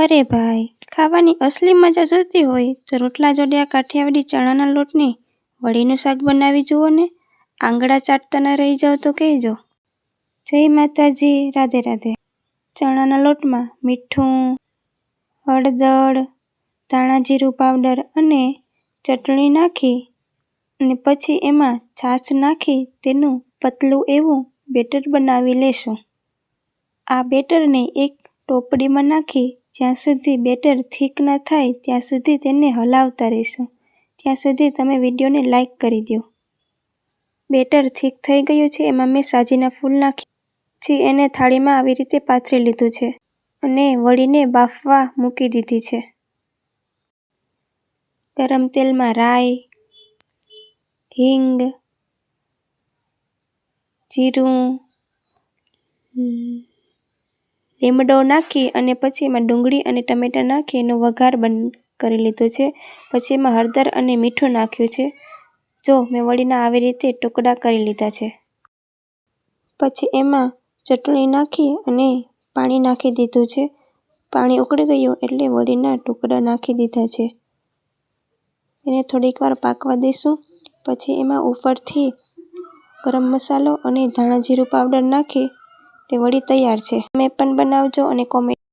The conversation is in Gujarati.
અરે ભાઈ, ખાવાની અસલી મજા જોતી હોય તો રોટલા જોડે આ કાઠિયાવાડી ચણાના લોટની વડીનું શાક બનાવી જુઓ ને. આંગળા ચાટતા ન રહી જાવ તો કહેજો. જય માતાજી, રાધે રાધે. ચણાના લોટમાં મીઠું, હળદર, ધાણા જીરું પાવડર અને ચટણી નાખી અને પછી એમાં છાશ નાખી તેનું પતલું એવું બેટર બનાવી લેશું. આ બેટરને એક ટોપડીમાં નાખી જ્યાં સુધી બેટર થીક ન થાય ત્યાં સુધી તેને હલાવતા રહેશું. ત્યાં સુધી તમે વિડીયોને લાઈક કરી દો. બેટર થીક થઈ ગયું છે. એમાં મેં સાજીના ફૂલ નાખી પછી એને થાળીમાં આવી રીતે પાથરી લીધું છે અને વળીને બાફવા મૂકી દીધી છે. ગરમ તેલમાં રાઈ, હિંગ, જીરું, લીમડો નાખી અને પછી એમાં ડુંગળી અને ટમેટાં નાખી એનો વઘાર કરી લીધો છે. પછી એમાં હળદર અને મીઠું નાખ્યું છે. જો મેં વળીના આવી રીતે ટુકડા કરી લીધા છે. પછી એમાં ચટણી નાખી અને પાણી નાખી દીધું છે. પાણી ઉકળી ગયું એટલે વળીના ટુકડા નાખી દીધા છે. એને થોડીક વાર પાકવા દઈશું. પછી એમાં ઉપરથી ગરમ મસાલો અને ધાણા જીરું પાવડર નાખી તે વળી તૈયાર છે. તમે પણ બનાવજો અને કોમેન્ટ